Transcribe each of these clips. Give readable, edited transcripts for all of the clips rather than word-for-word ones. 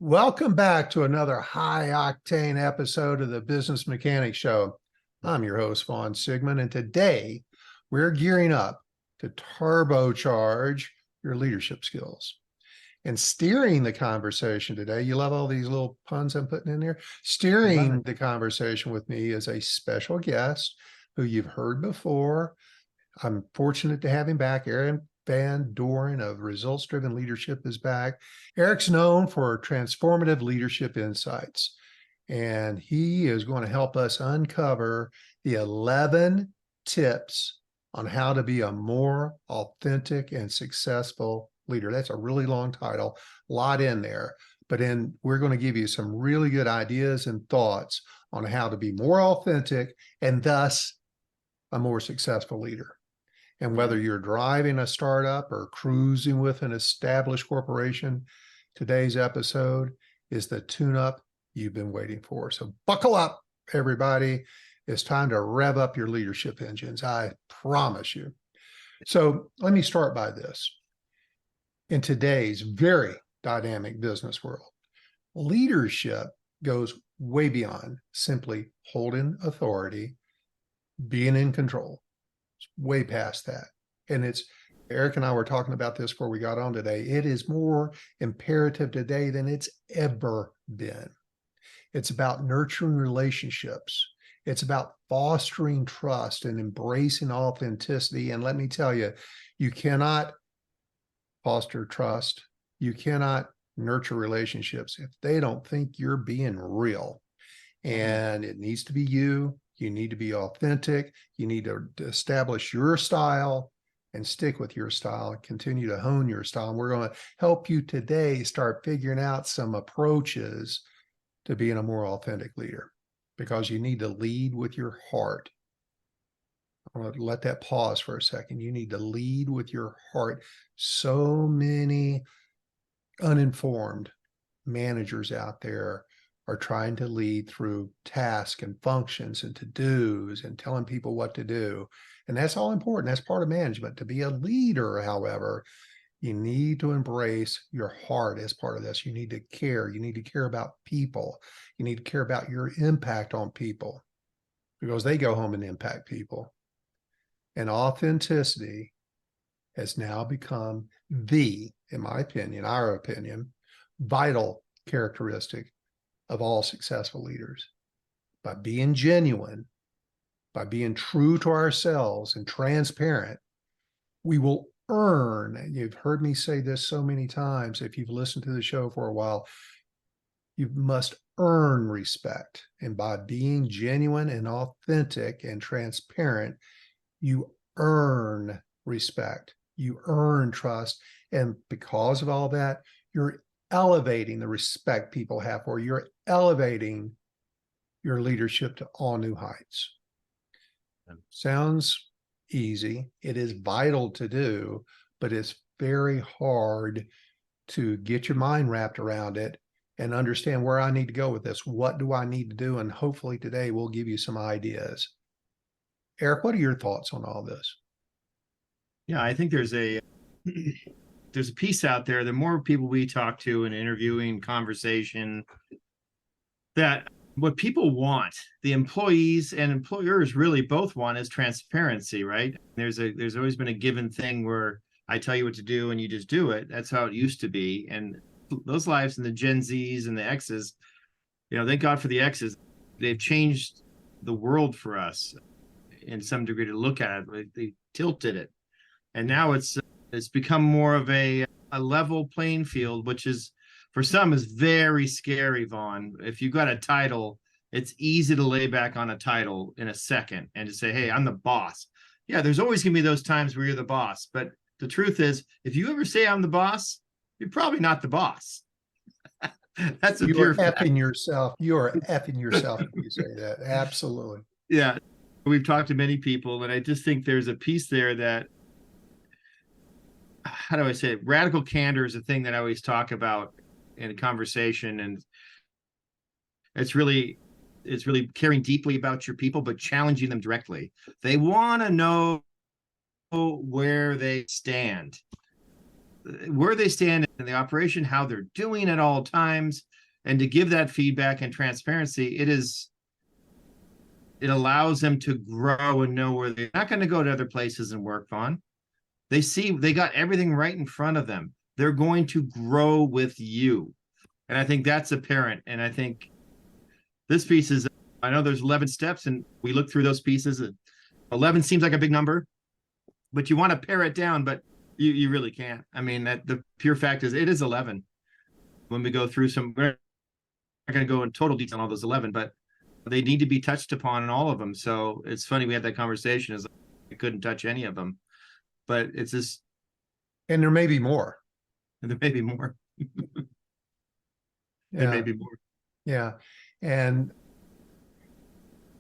Welcome back to another high-octane episode of the Business Mechanic Show. I'm your host, Vaughn Sigmund, and today we're gearing up to turbocharge your leadership skills. And steering the conversation today, you love all these little puns I'm putting in there? Steering the conversation with me is a special guest who you've heard before. I'm fortunate to have him back. Aaron Van Doren of Results Driven Leadership is back. Eric's known for transformative leadership insights, and he is going to help us uncover the 11 tips on how to be a more authentic and successful leader. That's a really long title, a lot in there, but we're going to give you some really good ideas and thoughts on how to be more authentic and thus a more successful leader. And whether you're driving a startup or cruising with an established corporation, today's episode is the tune-up you've been waiting for. So buckle up, everybody. It's time to rev up your leadership engines, I promise you. So let me start by this. In today's very dynamic business world, leadership goes way beyond simply holding authority, being in control. Way past that. And Eric and I were talking about this before we got on today. It is more imperative today than it's ever been. It's about nurturing relationships. It's about fostering trust and embracing authenticity. And let me tell you, you cannot foster trust. You cannot nurture relationships if they don't think you're being real. And it needs to be you. You need to be authentic. You need to establish your style and stick with your style and continue to hone your style. And we're going to help you today start figuring out some approaches to being a more authentic leader, because you need to lead with your heart. I want to let that pause for a second. You need to lead with your heart. So many uninformed managers out there are trying to lead through tasks and functions and to-dos and telling people what to do. And that's all important. That's part of management. To be a leader, however, you need to embrace your heart as part of this. You need to care. You need to care about people. You need to care about your impact on people, because they go home and impact people. And authenticity has now become in my opinion, our opinion, vital characteristic of all successful leaders. By being genuine, by being true to ourselves and transparent, we will earn, and you've heard me say this so many times, if you've listened to the show for a while, you must earn respect. And by being genuine and authentic and transparent, you earn respect, you earn trust. And because of all that, you're elevating the respect people have for you. You're elevating your leadership to all new heights. Sounds easy. It is vital to do, but it's very hard to get your mind wrapped around it and understand where I need to go with this. What do I need to do? And hopefully today we'll give you some ideas. Eric, what are your thoughts on all this? Yeah, I think there's a piece out there. The more people we talk to in interviewing, conversation, that what people want, the employees and employers really both want, is transparency, right? There's always been a given thing where I tell you what to do and you just do it. That's how it used to be. And those lives and the Gen Zs and the Xs, thank God for the Xs. They've changed the world for us in some degree to look at it. They tilted it. And now it's become more of a level playing field, which is, for some, is very scary, Vaughn. If you've got a title, it's easy to lay back on a title in a second and to say, hey, I'm the boss. Yeah, there's always going to be those times where you're the boss. But the truth is, if you ever say I'm the boss, you're probably not the boss. That's a pure fact. Effing yourself. You are effing yourself if you say that. Absolutely. Yeah. We've talked to many people, and I just think there's a piece there that, how do I say it? Radical candor is a thing that I always talk about in a conversation. And it's really caring deeply about your people, but challenging them directly. They want to know where they stand in the operation, how they're doing at all times. And to give that feedback and transparency, it allows them to grow and know where they're not going to go to other places and work on. They see they got everything right in front of them. They're going to grow with you. And I think that's apparent. And I think this piece is, I know there's 11 steps and we look through those pieces. 11 seems like a big number, but you want to pare it down, but you really can't. I mean, that the pure fact is it is 11. When we go through we're not going to go in total detail on all those 11, but they need to be touched upon in all of them. So it's funny, we had that conversation, is I couldn't touch any of them, but it's just, And there may be more. there may be more. There may be more. Yeah. And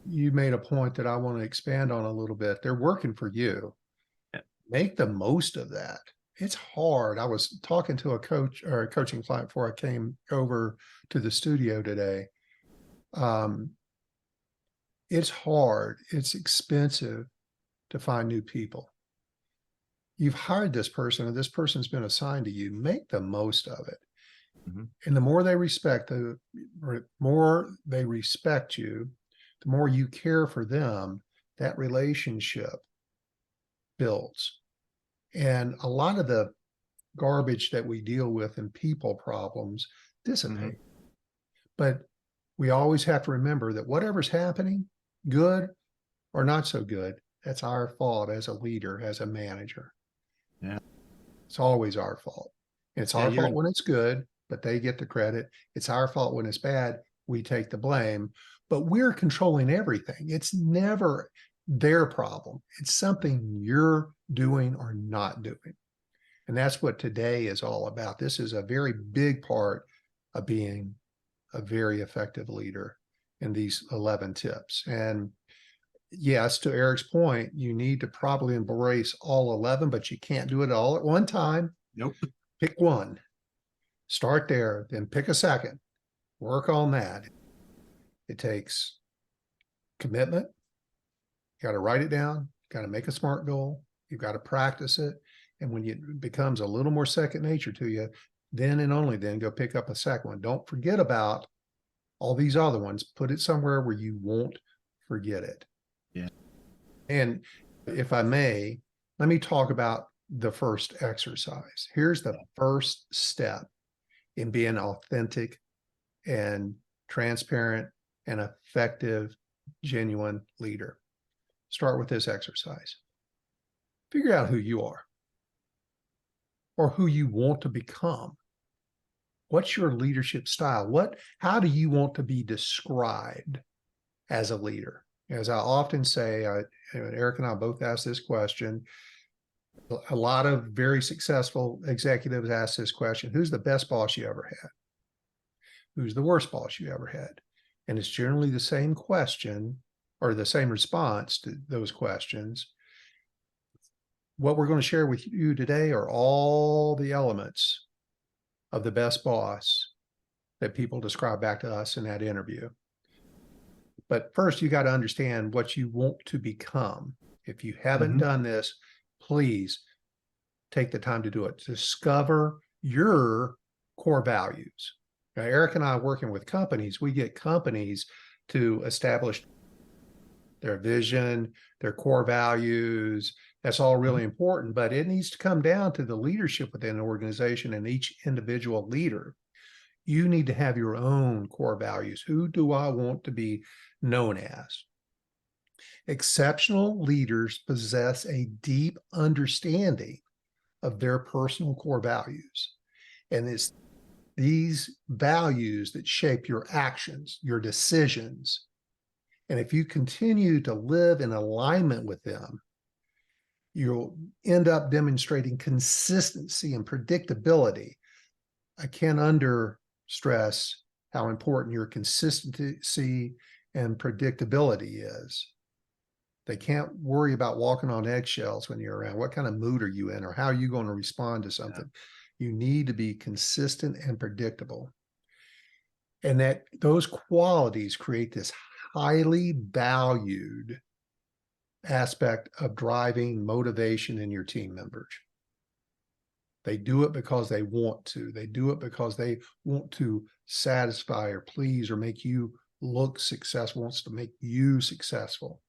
you made a point that I want to expand on a little bit. They're working for you. Yeah. Make the most of that. It's hard. I was talking to a coach or a coaching client before I came over to the studio today. It's hard. It's expensive to find new people. You've hired this person, and this person's been assigned to you. Make the most of it. Mm-hmm. And the more they respect you, the more you care for them, that relationship builds. And a lot of the garbage that we deal with in people problems dissipate. Mm-hmm. But we always have to remember that whatever's happening, good or not so good, that's our fault as a leader, as a manager. Yeah. It's always our fault. And it's our fault when it's good, but they get the credit. It's our fault when it's bad. We take the blame, but we're controlling everything. It's never their problem. It's something you're doing or not doing. And that's what today is all about. This is a very big part of being a very effective leader in these 11 tips. And yes, to Eric's point, you need to probably embrace all 11, but you can't do it all at one time. Nope. Pick one. Start there, then pick a second. Work on that. It takes commitment. You got to write it down. You got to make a SMART goal. You've got to practice it. And when it becomes a little more second nature to you, then and only then go pick up a second one. Don't forget about all these other ones. Put it somewhere where you won't forget it. Yeah. And if I may, let me talk about the first exercise. Here's the first step in being authentic and transparent and effective, genuine leader. Start with this exercise. Figure out who you are or who you want to become. What's your leadership style? How do you want to be described as a leader? As I often say, Eric and I both ask this question. A lot of very successful executives ask this question: who's the best boss you ever had? Who's the worst boss you ever had? And it's generally the same question or the same response to those questions. What we're going to share with you today are all the elements of the best boss that people describe back to us in that interview. But first, you got to understand what you want to become. If you haven't done this, please take the time to do it. Discover your core values. Now, Eric and I are working with companies. We get companies to establish their vision, their core values. That's all really important, but it needs to come down to the leadership within an organization and each individual leader. You need to have your own core values. Who do I want to be known as? Exceptional leaders possess a deep understanding of their personal core values. And it's these values that shape your actions, your decisions. And if you continue to live in alignment with them, you'll end up demonstrating consistency and predictability. I can't understress how important your consistency and predictability is. They can't worry about walking on eggshells when you're around. What kind of mood are you in, or how are you going to respond to something? Yeah. You need to be consistent and predictable. And that those qualities create this highly valued aspect of driving motivation in your team members. They do it because they want to. They do it because they want to satisfy or please or make you look successful, wants to make you successful.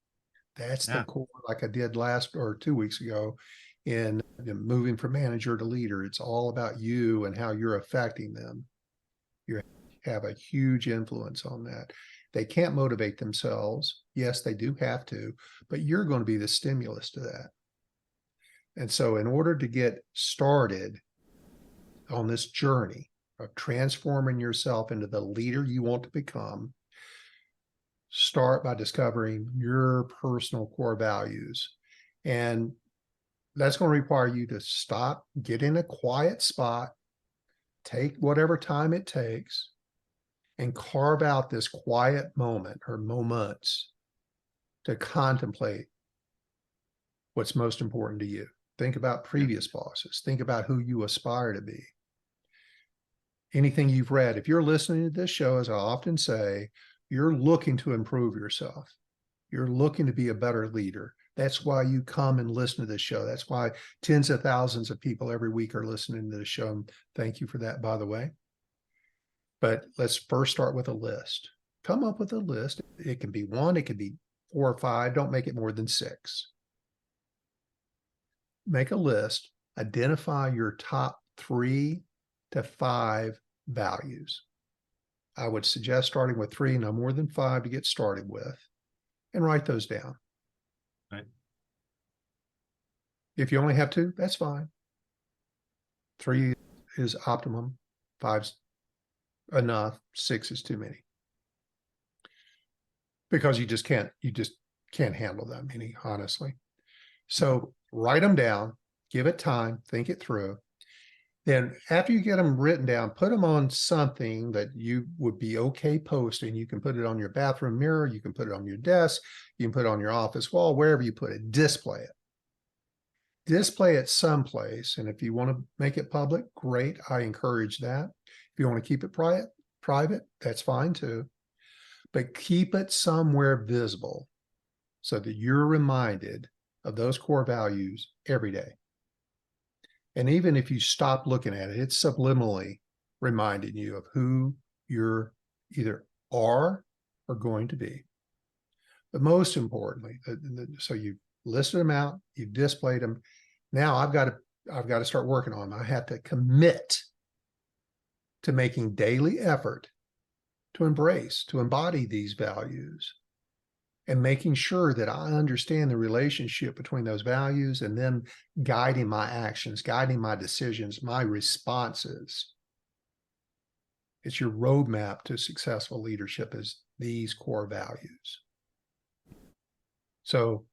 That's the Yeah. core, like I did last or 2 weeks ago in moving from manager to leader. It's all about you and how you're affecting them. You have a huge influence on that. They can't motivate themselves. Yes, they do have to, but you're going to be the stimulus to that. And so in order to get started on this journey of transforming yourself into the leader you want to become, start by discovering your personal core values. And that's going to require you to stop, get in a quiet spot, take whatever time it takes, and carve out this quiet moment or moments to contemplate what's most important to you. Think about previous bosses. Think about who you aspire to be. Anything you've read. If you're listening to this show, as I often say, you're looking to improve yourself. You're looking to be a better leader. That's why you come and listen to this show. That's why tens of thousands of people every week are listening to the show. Thank you for that, by the way. But let's first start with a list. Come up with a list. It can be one, it can be 4 or 5. Don't make it more than 6. Make a list. Identify your top 3 to 5 values. I would suggest starting with 3, no more than 5 to get started with, and write those down. Right. If you only have 2, that's fine. 3 is optimum. 5's enough. 6 is too many. Because you just can't handle that many, honestly. So write them down, give it time, think it through. Then after you get them written down, put them on something that you would be okay posting. You can put it on your bathroom mirror. You can put it on your desk. You can put it on your office wall, wherever you put it. Display it. Display it someplace. And if you want to make it public, great. I encourage that. If you want to keep it private, that's fine too. But keep it somewhere visible so that you're reminded of those core values every day. And even if you stop looking at it, it's subliminally reminding you of who you're either are or going to be. But most importantly, so you've listed them out, you've displayed them. Now I've got to start working on them. I have to commit to making daily effort to embrace, to embody these values, and making sure that I understand the relationship between those values and then guiding my actions, guiding my decisions, my responses. It's your roadmap to successful leadership is these core values. So,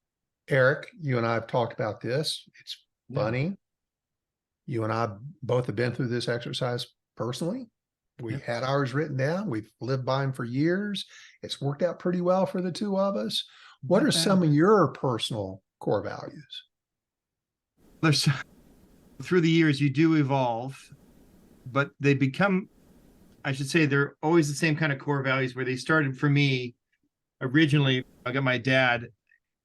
Eric, you and I have talked about this. It's funny. You and I both have been through this exercise personally. We had ours written down. We've lived by them for years. It's worked out pretty well for the two of us. What are some of your personal core values? Through the years, you do evolve, but they become, I should say, they're always the same kind of core values where they started for me. Originally, I got my dad,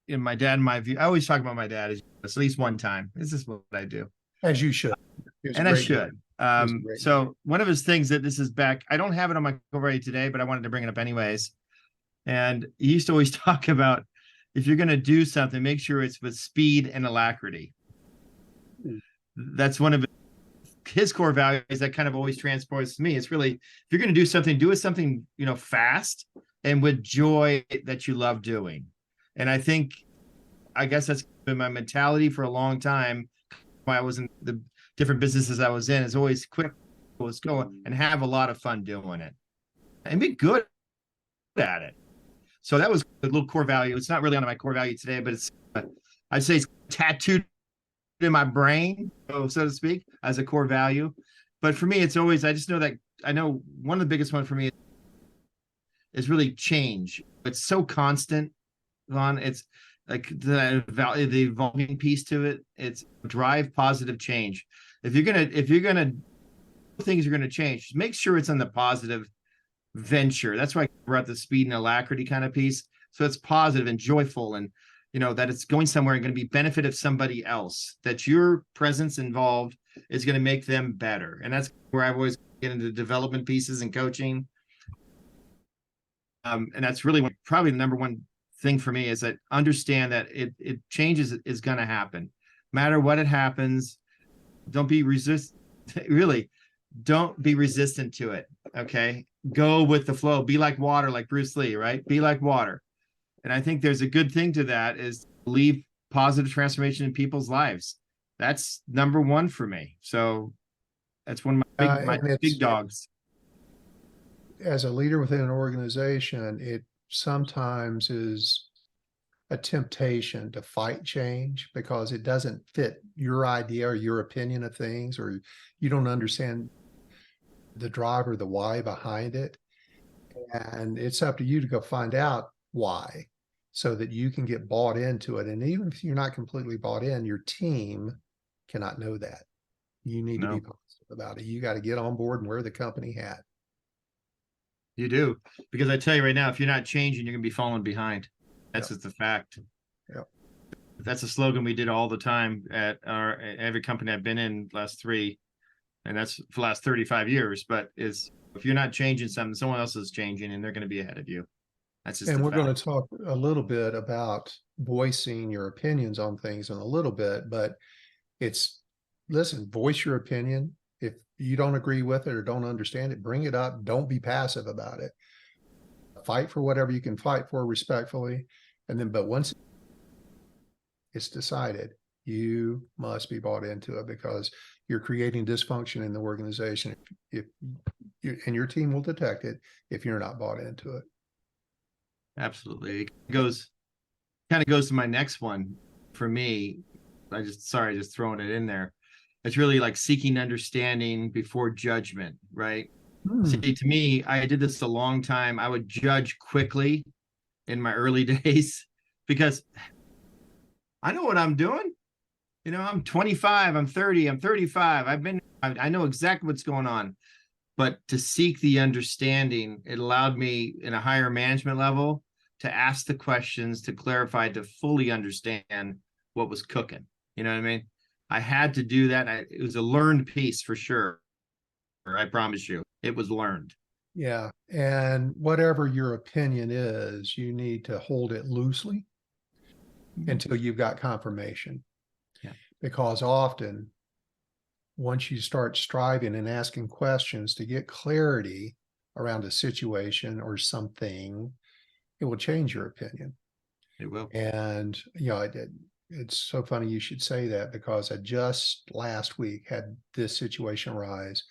and my view. I always talk about my dad at least one time. This is what I do. As you should. And I should. So one of his things that this is back, I don't have it on my core value today, but I wanted to bring it up anyways. And he used to always talk about, if you're going to do something, make sure it's with speed and alacrity. That's one of his core values that kind of always transports to me. It's really, if you're going to do something, do it something, fast and with joy that you love doing. And I guess that's been my mentality for a long time. While I was in the different businesses I was in, is always quick, let's go and have a lot of fun doing it and be good at it. So that was a little core value. It's not really on my core value today, but I'd say it's tattooed in my brain, so to speak, as a core value. But for me, it's always, I just know that, I know one of the biggest one for me is really change. It's so constant, Vaughn. It's like the evolving piece to it. It's drive positive change. If you're gonna things are gonna change, just make sure it's on the positive venture. That's why I brought the speed and alacrity kind of piece. So it's positive and joyful, and that it's going somewhere and going to be benefit of somebody else. That your presence involved is going to make them better. And that's where I've always get into development pieces and coaching. And that's really probably the number one thing for me, is that understand that it changes is going to happen. Matter what it happens, don't be really don't be resistant to it. Okay. Go with the flow. Be like water, like Bruce Lee, right? Be like water. And I think there's a good thing to that, is leave positive transformation in people's lives. That's number one for me. So that's one of my big dogs. As a leader within an organization, it sometimes is a temptation to fight change because it doesn't fit your idea or your opinion of things, or you don't understand the driver, the why behind it. And it's up to you to go find out why, so that you can get bought into it. And even if you're not completely bought in, your team cannot know that. You need to be positive about it. You got to get on board and wear the company hat. You do, because I tell you right now, if you're not changing, you're going to be falling behind. That's just the fact. Yep. That's a slogan we did all the time at every company I've been in, last 3, and that's for the last 35 years. But if you're not changing something, someone else is changing, and they're going to be ahead of you. That's just. And we're going to talk a little bit about voicing your opinions on things in a little bit, but listen, voice your opinion. If you don't agree with it or don't understand it, bring it up. Don't be passive about it. Fight for whatever you can fight for respectfully. But once it's decided, you must be bought into it, because you're creating dysfunction in the organization. And your team will detect it if you're not bought into it. Absolutely. It kind of goes to my next one for me. Just throwing it in there. It's really like seeking understanding before judgment, right? See, to me, I did this a long time. I would judge quickly in my early days because I know what I'm doing. I'm 25, I'm 30, I'm 35. I know exactly what's going on. But to seek the understanding, it allowed me in a higher management level to ask the questions, to clarify, to fully understand what was cooking. You know what I mean? I had to do that. It was a learned piece for sure. I promise you, it was learned. Yeah. And whatever your opinion is, you need to hold it loosely until you've got confirmation. Yeah. Because often, once you start striving and asking questions to get clarity around a situation or something, it will change your opinion. It will. And, it's so funny you should say that, because I just last week had this situation arise.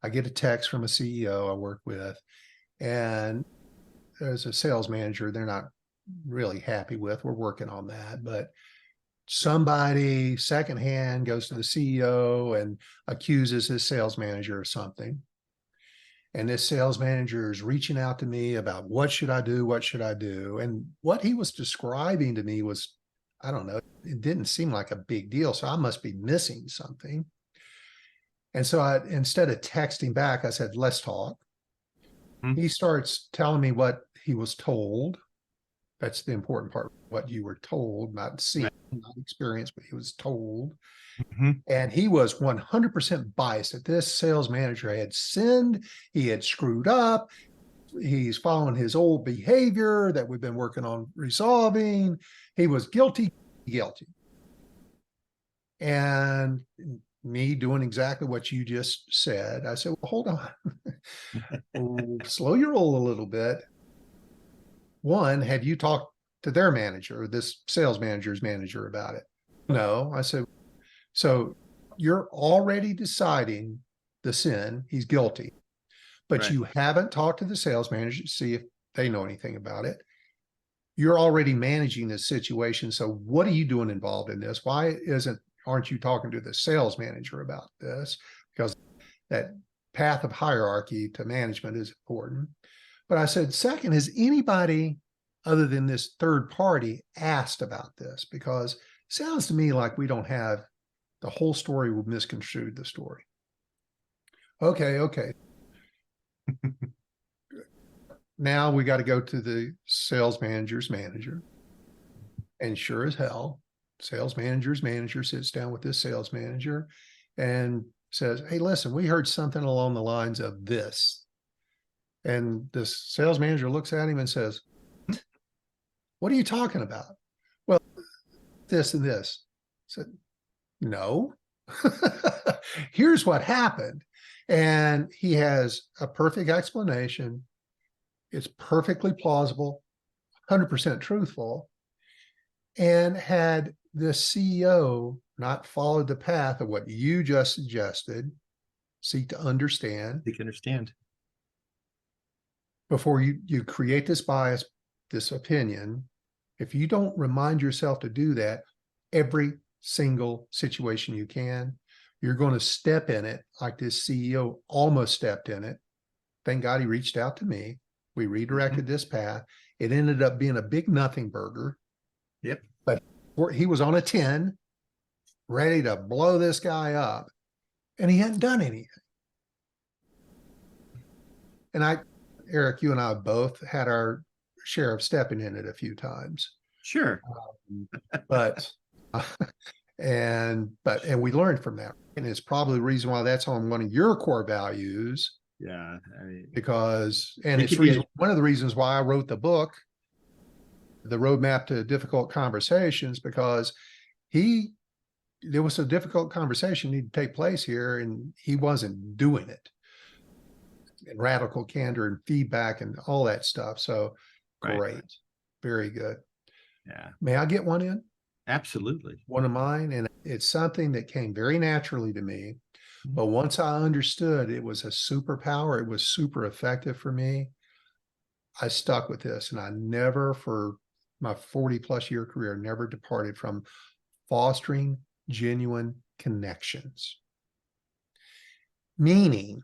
I get a text from a CEO I work with, and there's a sales manager they're not really happy with. We're working on that, but somebody secondhand goes to the CEO and accuses his sales manager of something. And this sales manager is reaching out to me about what should I do? What should I do? And what he was describing to me was, I don't know, it didn't seem like a big deal. So I must be missing something. And so instead of texting back, I said, let's talk. He starts telling me what he was told. That's the important part, what you were told, not seen, not experienced, but he was told. And he was 100% biased that this sales manager had sinned. He had screwed up. He's following his old behavior that we've been working on resolving. He was guilty. And me doing exactly what you just said, I said, well, hold on. Slow your roll a little bit. One, have you talked to their manager, this sales manager's manager, about it? No. I said, so you're already deciding the sin, he's guilty, but you haven't talked to the sales manager to see if they know anything about it. You're already managing this situation. So what are you doing involved in this? Why aren't you talking to the sales manager about this? Because that path of hierarchy to management is important. But I said, second, has anybody other than this third party asked about this? Because it sounds to me like we don't have the whole story. We've misconstrued the story. Okay. Now we got to go to the sales manager's manager. And sure as hell, sales manager's manager sits down with this sales manager and says, hey, listen, we heard something along the lines of this. And this sales manager looks at him and says, what are you talking about? Well, this and this. I said, no, here's what happened. And he has a perfect explanation. It's perfectly plausible, 100% truthful. And had the CEO not followed the path of what you just suggested, seek to understand. They can understand. Before you create this bias, this opinion, if you don't remind yourself to do that every single situation you can, you're going to step in it like this CEO almost stepped in it. Thank God he reached out to me. We redirected this path. It ended up being a big nothing burger. Yep. But he was on a 10, ready to blow this guy up, and he hadn't done anything. And Eric, you and I both had our share of stepping in it a few times. Sure. But we learned from that. And it's probably the reason why that's on one of your core values. Yeah. Because it's one of the reasons why I wrote the book, The Roadmap to Difficult Conversations, because there was a difficult conversation need to take place here, and he wasn't doing it. And radical candor and feedback and all that stuff. So great. Right. Very good. Yeah. May I get one in? Absolutely. One of mine. And it's something that came very naturally to me. But once I understood it was a superpower, it was super effective for me, I stuck with this. And I never, for my 40 plus year career, never departed from fostering genuine connections. Meaning,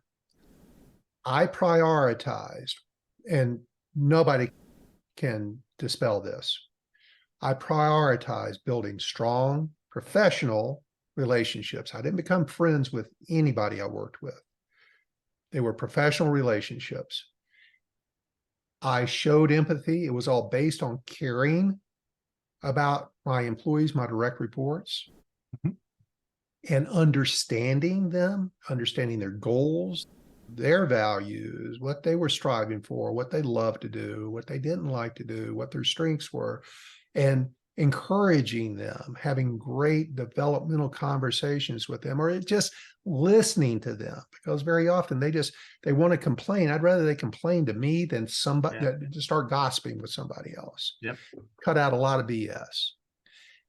I prioritized, and nobody can dispel this, I prioritized building strong professional relationships. I didn't become friends with anybody I worked with. They were professional relationships. I showed empathy. It was all based on caring about my employees, my direct reports, and understanding them, understanding their goals, their values, what they were striving for, what they loved to do, what they didn't like to do, what their strengths were, and encouraging them, having great developmental conversations with them, or just listening to them, because very often they want to complain. I'd rather they complain to me than somebody to start gossiping with somebody else. Yep. Cut out a lot of BS.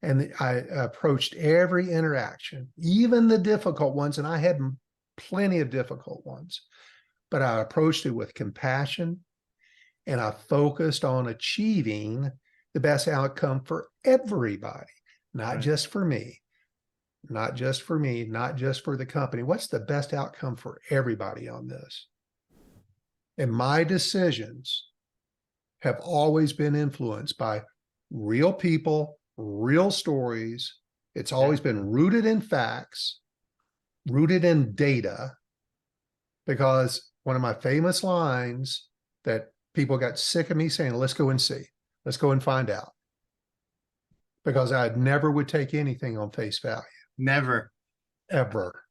And I approached every interaction, even the difficult ones, and I had plenty of difficult ones, but I approached it with compassion, and I focused on achieving the best outcome for everybody, not just for me, not just for me, not just for the company. What's the best outcome for everybody on this? And my decisions have always been influenced by real people, real stories. It's always been rooted in facts, rooted in data, because one of my famous lines that people got sick of me saying, let's go and see, let's go and find out, because I never would take anything on face value. Never. Ever.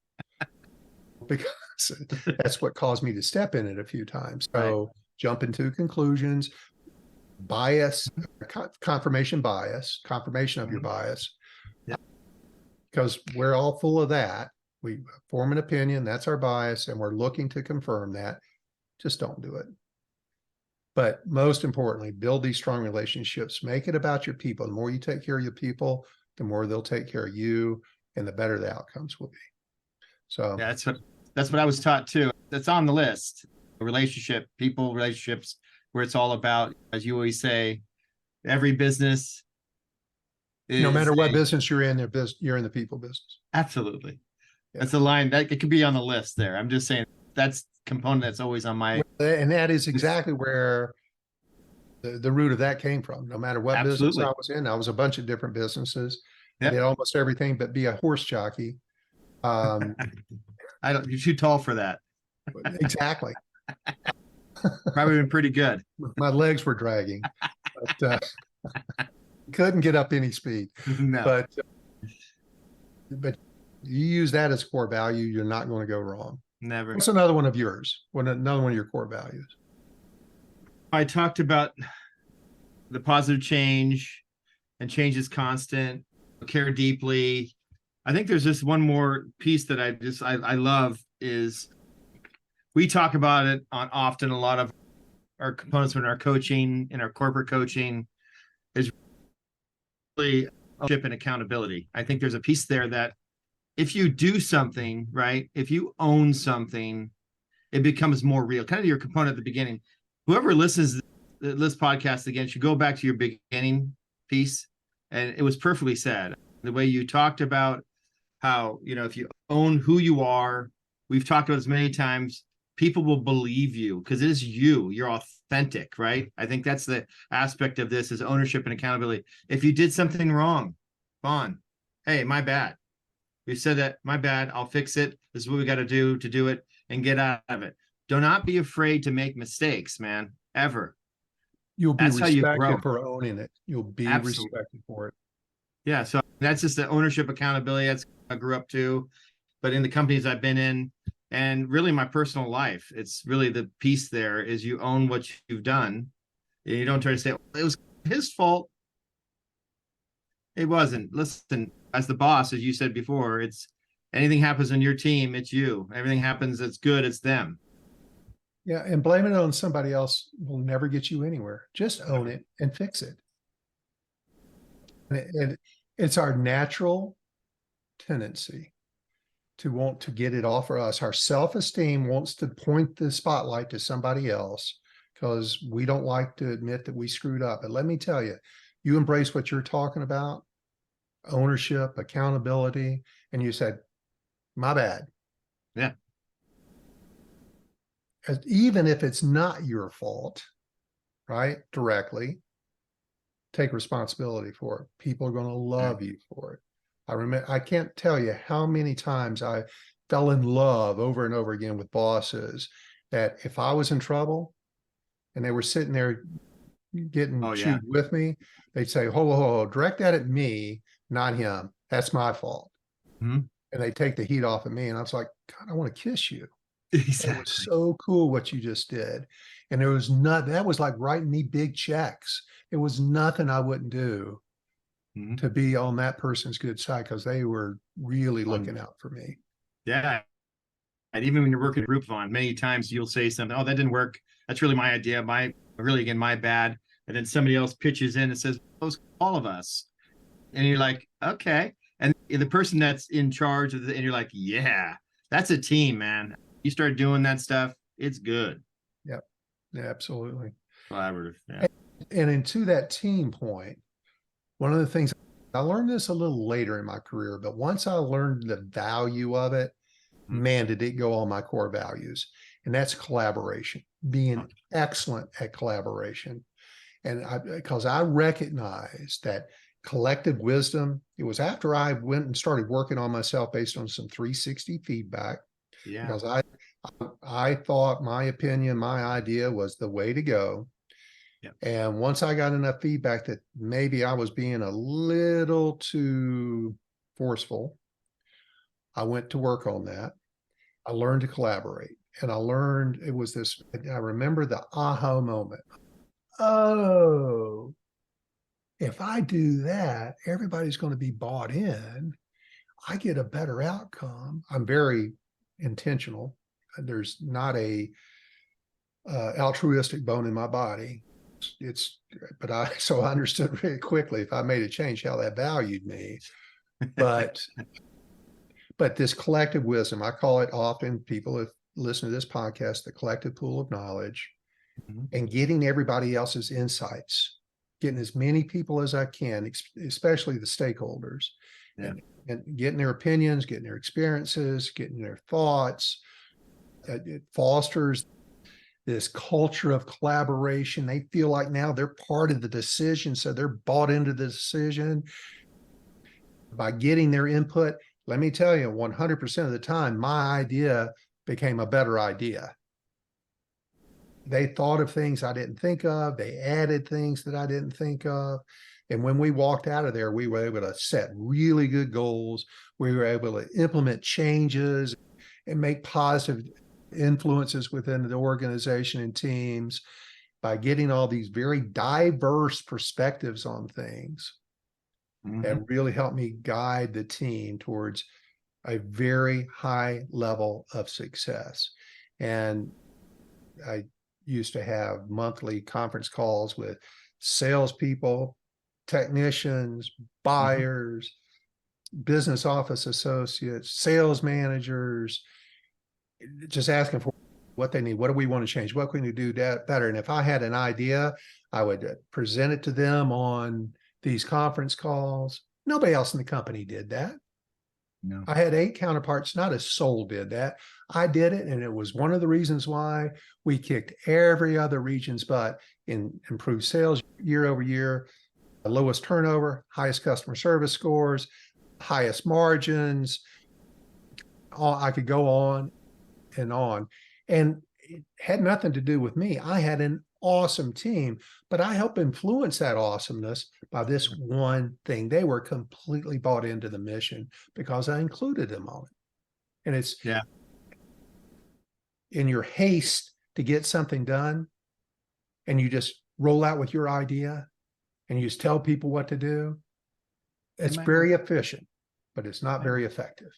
Because that's what caused me to step in it a few times. So jumping to conclusions, bias, confirmation of your bias, because we're all full of that. We form an opinion, that's our bias, and we're looking to confirm that. Just don't do it. But most importantly, build these strong relationships. Make it about your people. The more you take care of your people, the more they'll take care of you, and the better the outcomes will be. So that's what I was taught too. That's on the list. Relationships, where it's all about, as you always say, every business is, no matter what business you're in, you're in the people business. Absolutely. Yeah. That's a line that it could be on the list there. I'm just saying that's component that's always on my, and that is exactly where the root of that came from. No matter what business I was in, I was a bunch of different businesses. I did almost everything but be a horse jockey. You're too tall for that. Exactly. Probably been pretty good. My legs were dragging, but couldn't get up any speed. No. But You use that as core value, you're not going to go wrong. Never. What's another one of yours? Another one of your core values? I talked about the positive change, and change is constant, care deeply. I think there's just one more piece that I love is we talk about it on often. A lot of our components in our coaching, in our corporate coaching, is really ownership and accountability. I think there's a piece there that if you do something, right, if you own something, it becomes more real. Kind of your component at the beginning. Whoever listens to this podcast again should go back to your beginning piece. And it was perfectly said. The way you talked about how, if you own who you are, we've talked about this many times, people will believe you because it is you. You're authentic, right? I think that's the aspect of this is ownership and accountability. If you did something wrong, Vaughn, hey, my bad. You said that, my bad. I'll fix it. This is what we got to do it and get out of it. Do not be afraid to make mistakes, man, ever. You'll be That's how you grow. respected for owning it. You'll be Absolutely. respected for it. Yeah. So that's just the ownership, accountability. That's what I grew up to. But in the companies I've been in and really my personal life, it's really the piece there is you own what you've done. And you don't try to say, it was his fault. It wasn't. Listen, as the boss, as you said before, it's anything happens on your team, it's you. Everything happens that's good, it's them. Yeah. And blaming it on somebody else will never get you anywhere. Just own it and fix it. And it's our natural tendency to want to get it off of us. Our self-esteem wants to point the spotlight to somebody else because we don't like to admit that we screwed up. But let me tell you, you embrace what you're talking about, ownership, accountability, and you said, my bad. Yeah. Even if it's not your fault, right? Directly, take responsibility for it. People are going to love you for it. I can't tell you how many times I fell in love over and over again with bosses that if I was in trouble and they were sitting there getting chewed with me, they'd say, ho, direct that at me, not him. That's my fault. Mm-hmm. And they take the heat off of me. And I was like, God, I want to kiss you. Exactly. It was so cool what you just did. And there was that was like writing me big checks. It was nothing I wouldn't do to be on that person's good side because they were really looking out for me. Yeah. And even when you're working a group on, many times you'll say something, oh, that didn't work. That's really my idea. My bad. And then somebody else pitches in and says, all of us. And you're like, okay. And the person that's in charge of and you're like, yeah, that's a team, man. You start doing that stuff, it's good. Yep. Yeah, absolutely. Collaborative. Yeah. And into that team point, one of the things I learned this a little later in my career, but once I learned the value of it, man, did it go on my core values. And that's collaboration, being excellent at collaboration. And because I recognized that collective wisdom, it was after I went and started working on myself based on some 360 feedback. Yeah. Because I thought my opinion, my idea was the way to go. Yep. And once I got enough feedback that maybe I was being a little too forceful, I went to work on that. I learned to collaborate. And I learned it was this, I remember the aha moment. Oh, if I do that, everybody's going to be bought in. I get a better outcome. I'm very intentional. There's not a altruistic bone in my body. So I understood very quickly if I made a change, how that valued me. But this collective wisdom, I call it often, people have listened to this podcast, the collective pool of knowledge, and getting everybody else's insights, getting as many people as I can, especially the stakeholders, and getting their opinions, getting their experiences, getting their thoughts. It fosters this culture of collaboration. They feel like now they're part of the decision, so they're bought into the decision. By getting their input, let me tell you, 100% of the time, my idea became a better idea. They thought of things I didn't think of. They added things that I didn't think of. And when we walked out of there, we were able to set really good goals. We were able to implement changes and make positive influences within the organization and teams by getting all these very diverse perspectives on things. That really helped me guide the team towards a very high level of success. And I used to have monthly conference calls with salespeople, technicians, buyers, business office associates, sales managers, just asking for what they need. What do we want to change? What can we do better? And if I had an idea, I would present it to them on these conference calls. Nobody else in the company did that. No. I had 8 counterparts, not a soul did that. I did it, and it was one of the reasons why we kicked every other region's butt in improved sales year over year, the lowest turnover, highest customer service scores, highest margins. I could go on and on. And it had nothing to do with me. I had an awesome team, but I helped influence that awesomeness by this one thing. They were completely bought into the mission because I included them on it. And it's in your haste to get something done, and you just roll out with your idea and you just tell people what to do. It's very efficient, but it's not very effective.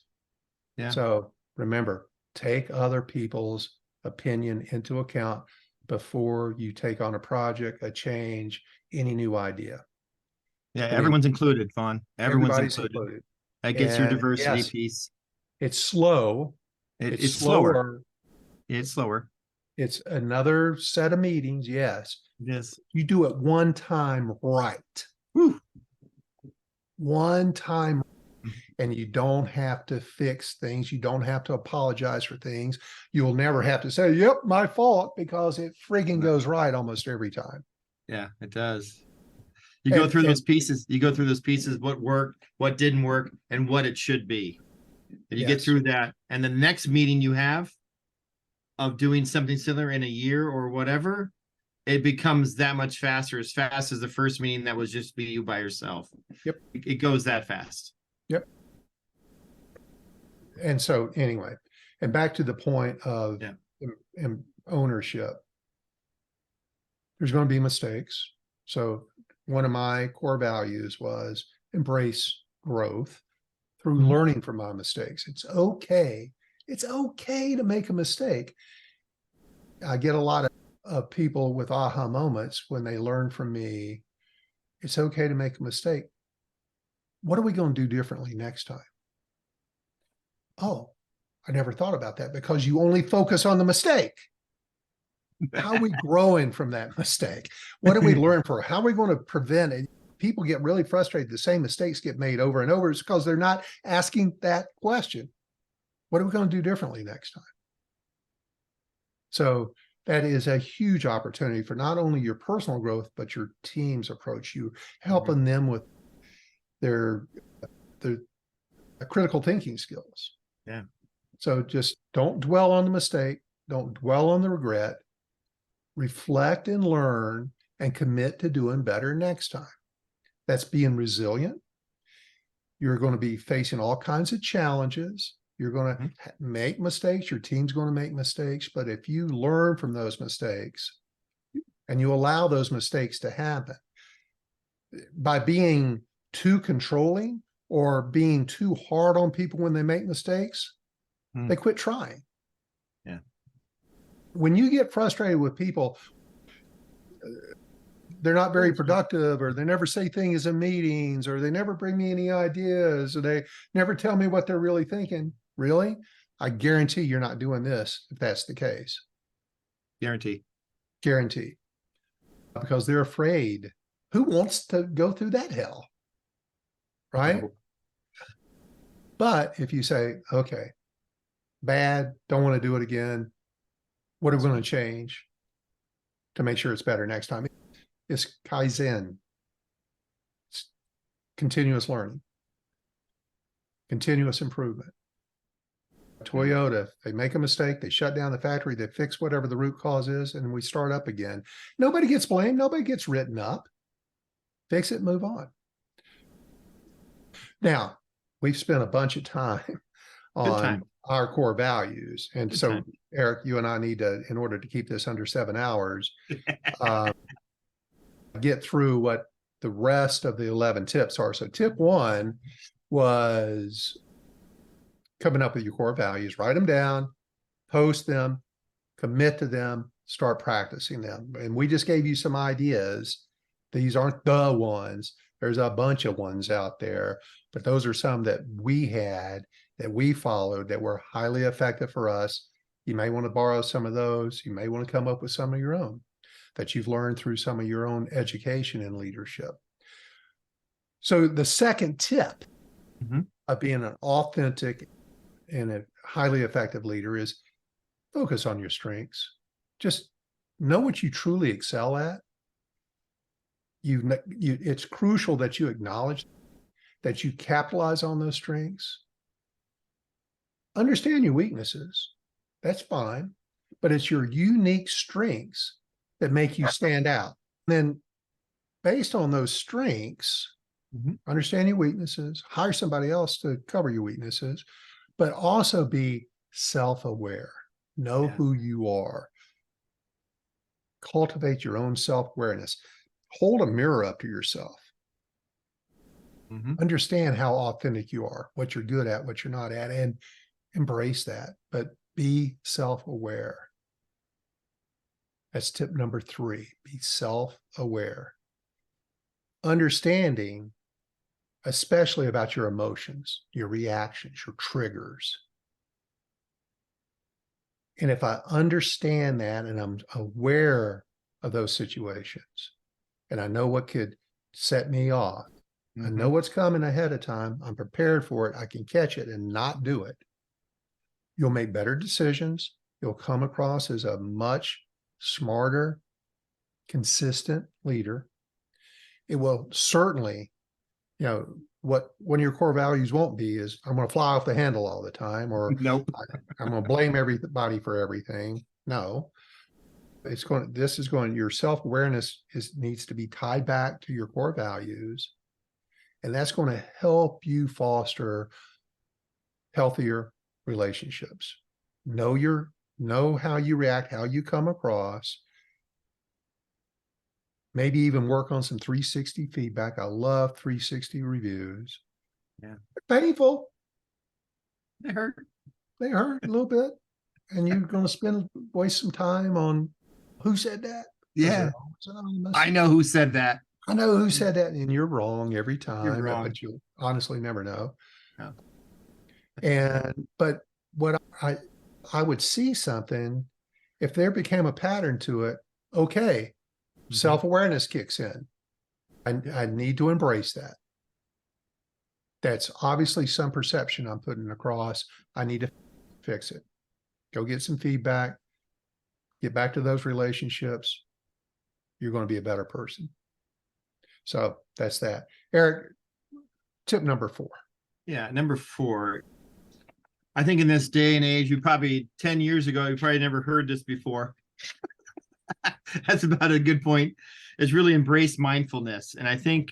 So remember, take other people's opinion into account before you take on a project, a change, any new idea. Yeah, everyone's included, Vaughn. Everyone's included. That gets your diversity piece. It's slow. It's slower. It's slower. It's another set of meetings, yes. Yes. You do it one time right. Whew. One time, and you don't have to fix things. You don't have to apologize for things. You'll never have to say, yep, my fault, because it frigging goes right almost every time. Yeah, it does. You go through those pieces. You go through those pieces, what worked, what didn't work, and what it should be. And you get through that. And the next meeting you have of doing something similar in a year or whatever, it becomes that much faster, as fast as the first meeting that was just be you by yourself. Yep. It goes that fast. Yep. And so anyway, and back to the point of ownership, there's going to be mistakes. So one of my core values was embrace growth through learning from my mistakes. It's okay. It's okay to make a mistake. I get a lot of people with aha moments when they learn from me. It's okay to make a mistake. What are we going to do differently next time? Oh, I never thought about that, because you only focus on the mistake. How are we growing from that mistake? What do we learn for? How are we going to prevent it? People get really frustrated. The same mistakes get made over and over. It's because they're not asking that question. What are we going to do differently next time? So that is a huge opportunity for not only your personal growth, but your team's approach. You helping them with their critical thinking skills. Yeah. So just don't dwell on the mistake. Don't dwell on the regret. Reflect and learn and commit to doing better next time. That's being resilient. You're going to be facing all kinds of challenges. You're going to make mistakes. Your team's going to make mistakes. But if you learn from those mistakes and you allow those mistakes to happen, by being too controlling or being too hard on people when they make mistakes, they quit trying. Yeah. When you get frustrated with people, they're not very productive, or they never say things in meetings, or they never bring me any ideas, or they never tell me what they're really thinking. Really? I guarantee you're not doing this if that's the case. Guarantee. Guarantee. Because they're afraid. Who wants to go through that hell? Right? No. But if you say, okay, bad, don't want to do it again, what are we going to change to make sure it's better next time? It's Kaizen. It's continuous learning, continuous improvement. Toyota, they make a mistake, they shut down the factory, they fix whatever the root cause is, and we start up again. Nobody gets blamed. Nobody gets written up. Fix it, move on. Now, we've spent a bunch of time Good on time. our core values. And Good so, time. Eric, you and I need to, in order to keep this under 7 hours, get through what the rest of the 11 tips are. So tip 1 was coming up with your core values, write them down, post them, commit to them, start practicing them. And we just gave you some ideas. These aren't the ones. There's a bunch of ones out there, but those are some that we had, that we followed, that were highly effective for us. You may want to borrow some of those. You may want to come up with some of your own that you've learned through some of your own education in leadership. So the second tip of being an authentic and a highly effective leader is focus on your strengths. Just know what you truly excel at. It's crucial that you acknowledge that you capitalize on those strengths. Understand your weaknesses. That's fine, but it's your unique strengths that make you stand out. Then based on those strengths, understand your weaknesses, hire somebody else to cover your weaknesses, but also be self-aware. Know who you are. Cultivate your own self-awareness. Hold a mirror up to yourself. Understand how authentic you are, what you're good at, what you're not at, and embrace that, but be self-aware. That's tip number 3, be self-aware. Understanding, especially about your emotions, your reactions, your triggers. And if I understand that and I'm aware of those situations and I know what could set me off, I know what's coming ahead of time, I'm prepared for it, I can catch it and not do it, you'll make better decisions. You'll come across as a much smarter, consistent leader. It will certainly, what one of your core values won't be is I'm going to fly off the handle all the time, or Nope. I'm going to blame everybody for everything. No, your self-awareness needs to be tied back to your core values. And that's going to help you foster healthier relationships. Know how you react, how you come across. Maybe even work on some 360 feedback. I love 360 reviews. Yeah. They're painful. They hurt. They hurt a little bit. And you're going to waste some time on who said that. Yeah. I know who said that. I know who said that, and you're wrong every time. You're wrong. But you honestly never know. No. But what I would see something, if there became a pattern to it, okay, self-awareness kicks in. I need to embrace that. That's obviously some perception I'm putting across. I need to fix it. Go get some feedback. Get back to those relationships. You're going to be a better person. So that's that. Eric, tip number 4. Yeah, number 4. I think in this day and age, 10 years ago, you probably never heard this before. That's about a good point. Is really embrace mindfulness. And I think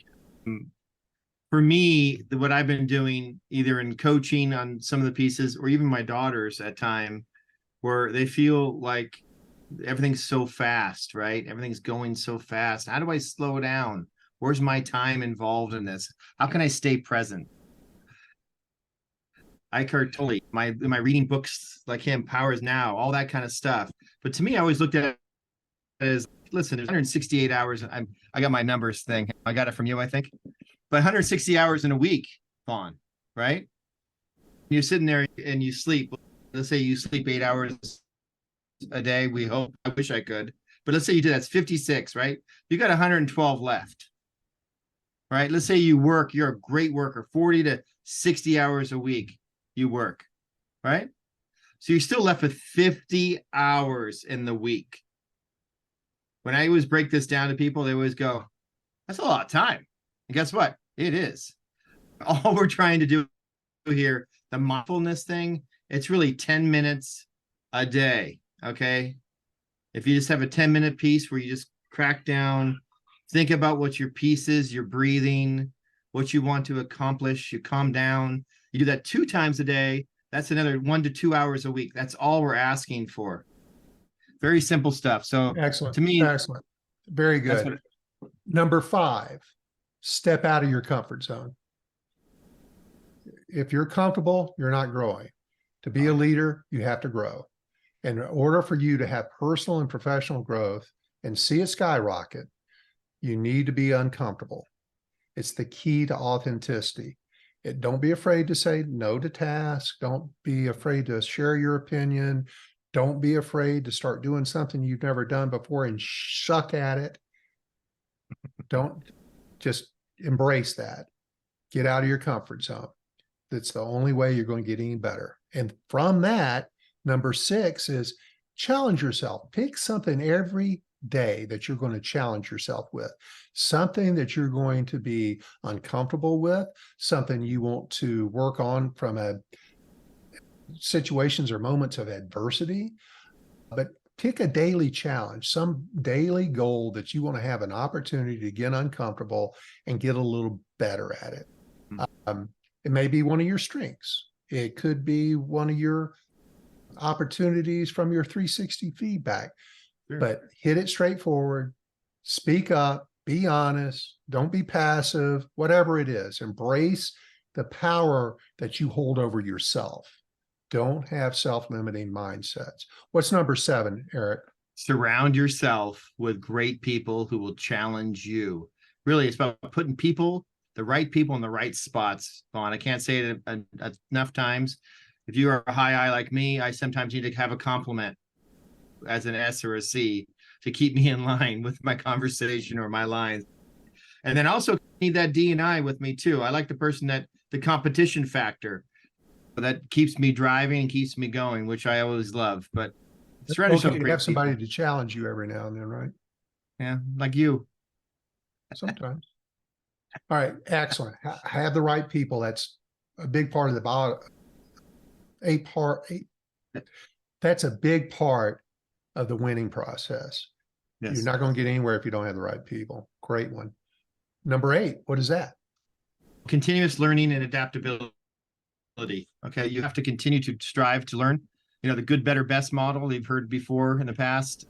for me, what I've been doing either in coaching on some of the pieces or even my daughters at time where they feel like everything's so fast, right? Everything's going so fast. How do I slow down? Where's my time involved in this? How can I stay present? I totally, am I reading books like him, Powers Now, all that kind of stuff. But to me, I always looked at it as, listen, there's 168 hours. I got my numbers thing. I got it from you, I think. But 160 hours in a week, Fawn, right? You're sitting there and you sleep. Let's say you sleep 8 hours a day. We hope. I wish I could. But let's say you did. That's 56, right? You got 112 left, right? Let's say you work. You're a great worker, 40 to 60 hours a week you work, right? So you're still left with 50 hours in the week. When I always break this down to people, they always go, that's a lot of time. And guess what? It is. All we're trying to do here, the mindfulness thing, it's really 10 minutes a day, okay? If you just have a 10-minute piece where you just crack down Think about what your piece is, your breathing, what you want to accomplish. You calm down. You do that 2 times a day. That's another 1 to 2 hours a week. That's all we're asking for. Very simple stuff. So Excellent. to me, Excellent. Very that's good. what. Number 5, step out of your comfort zone. If you're comfortable, you're not growing. To be a leader, you have to grow. And in order for you to have personal and professional growth and see it skyrocket, you need to be uncomfortable. It's the key to authenticity. Don't be afraid to say no to tasks. Don't be afraid to share your opinion. Don't be afraid to start doing something you've never done before and suck at it. Don't just embrace that. Get out of your comfort zone. That's the only way you're going to get any better. And from that, number 6 is challenge yourself. Pick something every day that you're going to challenge yourself with, something that you're going to be uncomfortable with, something you want to work on from situations or moments of adversity. But pick a daily challenge, some daily goal that you want to have an opportunity to get uncomfortable and get a little better at it. It may be one of your strengths. It could be one of your opportunities from your 360 feedback. Sure. But hit it straightforward, speak up, be honest, don't be passive, whatever it is. Embrace the power that you hold over yourself. Don't have self-limiting mindsets. What's number 7, Eric? Surround yourself with great people who will challenge you. Really, it's about putting the right people in the right spots, Vaughn. I can't say it enough times. If you are a high I like me, I sometimes need to have a compliment as an S or a C to keep me in line with my conversation or my lines. And then also need that D and I with me too. I like the person the competition factor that keeps me driving and keeps me going, which I always love. But it's okay to have somebody to challenge you every now and then, right? Yeah, like you. Sometimes. All right, excellent. Have the right people. That's a big part of that's a big part of the winning process. Yes. You're not going to get anywhere if you don't have the right people. Great one. Number 8, what is that? Continuous learning and adaptability. Okay, you have to continue to strive to learn. The good, better, best model you've heard before in the past,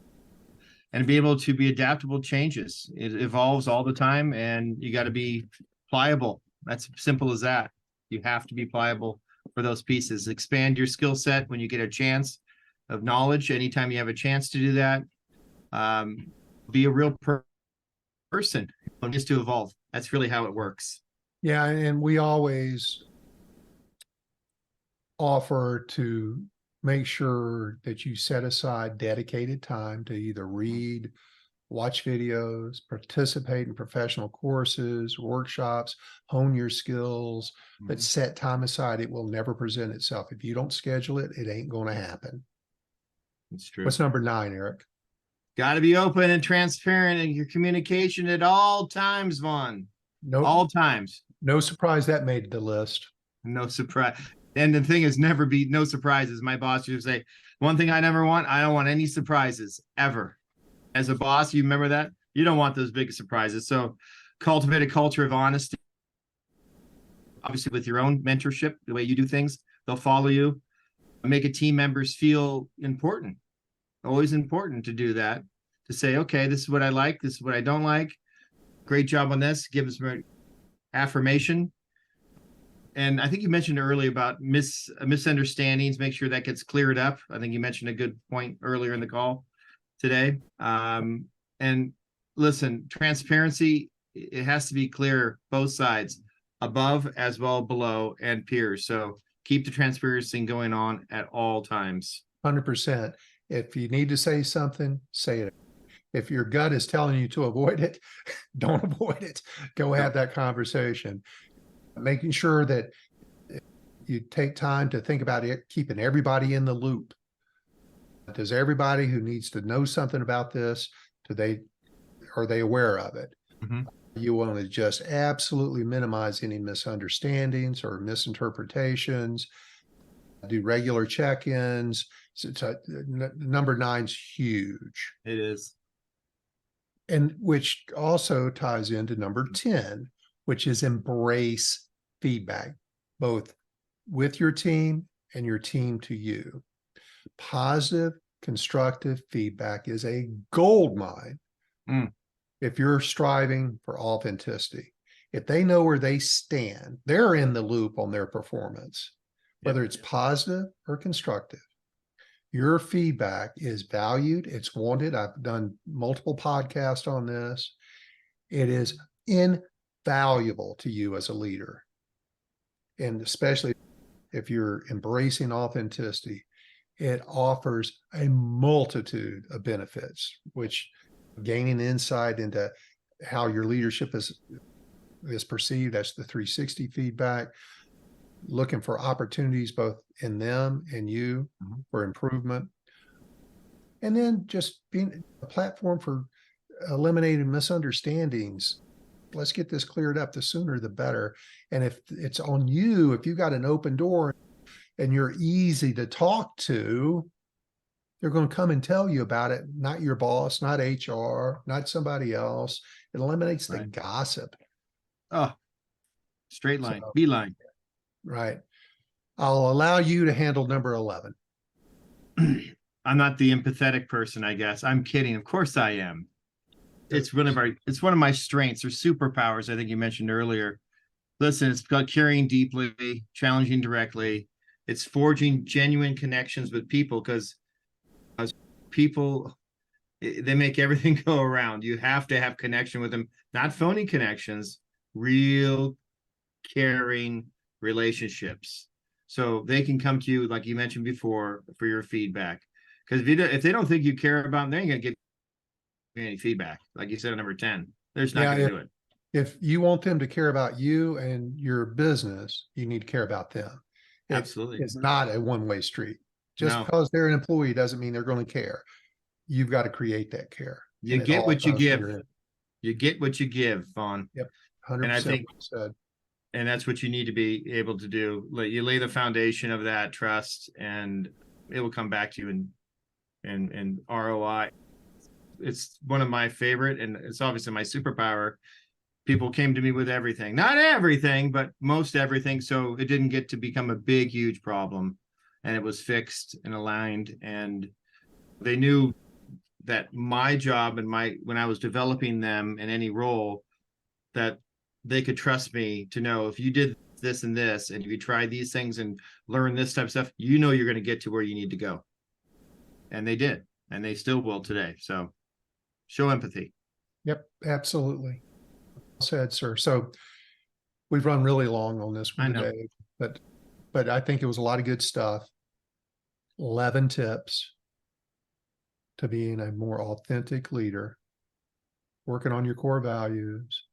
and be able to be adaptable to changes. It evolves all the time, and you got to be pliable. That's simple as that. You have to be pliable for those pieces. Expand your skill set when you get a chance of knowledge. Anytime you have a chance to do that, be a real person just to evolve. That's really how it works. Yeah, and we always offer to make sure that you set aside dedicated time to either read, watch videos, participate in professional courses, workshops, hone your skills, but set time aside. It will never present itself. If you don't schedule it, it ain't going to happen. That's true. What's number 9, Eric? Got to be open and transparent in your communication at all times, Vaughn. No, all times. No surprise that made the list. No surprise. And the thing is, never be no surprises. My boss used to say, one thing I never want, I don't want any surprises ever. As a boss, you remember that? You don't want those big surprises. So cultivate a culture of honesty. Obviously, with your own mentorship, the way you do things, they'll follow you. Make a team members feel important. Always important to do that. To say, okay, this is what I like. This is what I don't like. Great job on this. Give us affirmation. And I think you mentioned earlier about misunderstandings. Make sure that gets cleared up. I think you mentioned a good point earlier in the call today. And listen, transparency, it has to be clear, both sides, above as well below, and peers. So keep the transparency going on at all times. 100%. If you need to say something, say it. If your gut is telling you to avoid it, don't avoid it. Go have that conversation. Making sure that you take time to think about it, keeping everybody in the loop. Does everybody who needs to know something about this, are they aware of it? Mm-hmm. You want to just absolutely minimize any misunderstandings or misinterpretations. Do regular check-ins. Number 9's huge. It is. and which also ties into number 10, which is embrace feedback, both with your team and your team to you. Positive, constructive feedback is a gold mine. If you're striving for authenticity. If they know where they stand, they're in the loop on their performance, whether it's positive or constructive. Your feedback is valued, it's wanted. I've done multiple podcasts on this. It is invaluable to you as a leader. And especially if you're embracing authenticity, it offers a multitude of benefits, which gaining insight into how your leadership is perceived. That's the 360 feedback. Looking for opportunities both in them and you for improvement. And then just being a platform for eliminating misunderstandings. Let's get this cleared up. The sooner, the better. And if it's on you, if you got an open door and you're easy to talk to, they're going to come and tell you about it. Not your boss, not HR, not somebody else. It eliminates the gossip. Oh, straight line, beeline. Right. I'll allow you to handle number 11. I'm not the empathetic person, I guess. I'm kidding. Of course I am. It's one of my strengths or superpowers, I think you mentioned earlier. Listen, it's about caring deeply, challenging directly. It's forging genuine connections with people, because people, they make everything go around. You have to have connection with them, not phony connections, real caring relationships. So they can come to you, like you mentioned before, for your feedback. Because if they don't think you care about them, they ain't going to give you any feedback. Like you said, number 10, they're just not going to do it. If you want them to care about you and your business, you need to care about them. Absolutely. It's not a one-way street. Just because they're an employee doesn't mean they're going to care. You've got to create that care. You get what you give. You get what you give, Vaughn. Yep. 100%. And I think said. And that's what you need to be able to do. You lay the foundation of that trust, and it will come back to you in ROI. It's one of my favorite, and it's obviously my superpower. People came to me with everything, not everything, but most everything. So it didn't get to become a big, huge problem, and it was fixed and aligned. And they knew that my job and when I was developing them in any role, that they could trust me to know if you did this and this, and if you try these things and learn this type of stuff, you know you're going to get to where you need to go. And they did, and they still will today. So show empathy. Yep, absolutely. Well said, sir. So we've run really long on this one today, but I think it was a lot of good stuff. 11 tips to being a more authentic leader, working on your core values,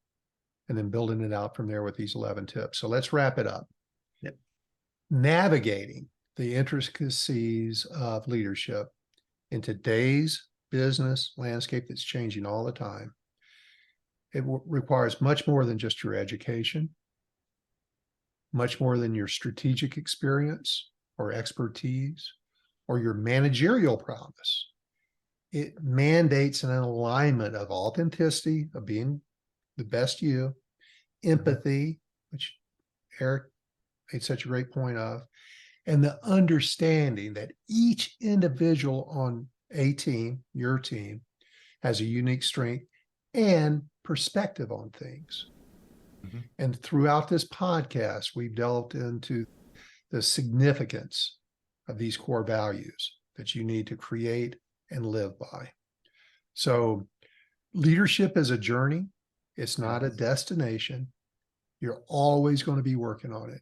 and then building it out from there with these 11 tips. So let's wrap it up. Yep. Navigating the intricacies of leadership in today's business landscape that's changing all the time. It requires much more than just your education, much more than your strategic experience or expertise or your managerial prowess. It mandates an alignment of authenticity, of being the best you, empathy, which Eric made such a great point of, and the understanding that each individual on a team, your team, has a unique strength and perspective on things. And throughout this podcast, we've delved into the significance of these core values that you need to create and live by. So leadership is a journey. It's not a destination. You're always going to be working on it.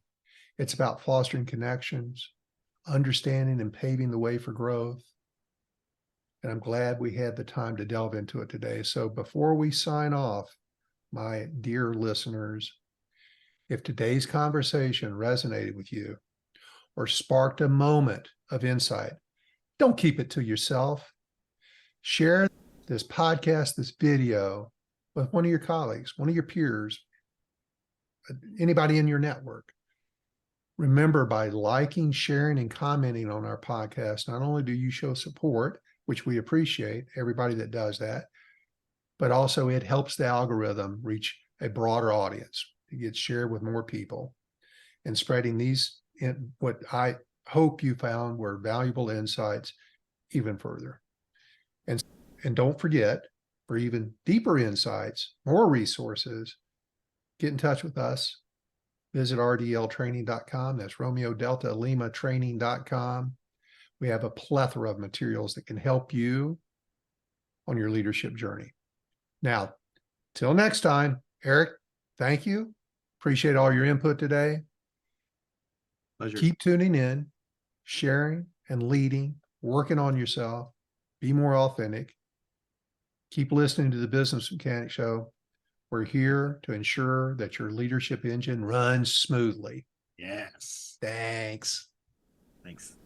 It's about fostering connections, understanding and paving the way for growth. And I'm glad we had the time to delve into it today. So before we sign off, my dear listeners, if today's conversation resonated with you or sparked a moment of insight, don't keep it to yourself. Share this podcast, this video, with one of your colleagues, one of your peers, anybody in your network. Remember, by liking, sharing, and commenting on our podcast, not only do you show support, which we appreciate, everybody that does that, but also it helps the algorithm reach a broader audience. It gets shared with more people, and spreading these, in what I hope you found were valuable insights, even further. And don't forget, for even deeper insights, more resources, get in touch with us. Visit rdltraining.com. That's Romeo Delta Lima training.com. We have a plethora of materials that can help you on your leadership journey. Now, till next time, Eric, thank you. Appreciate all your input today. Pleasure. Keep tuning in, sharing and leading, working on yourself. Be more authentic. Keep listening to the Business Mechanic Show. We're here to ensure that your leadership engine runs smoothly. Yes. Thanks. Thanks.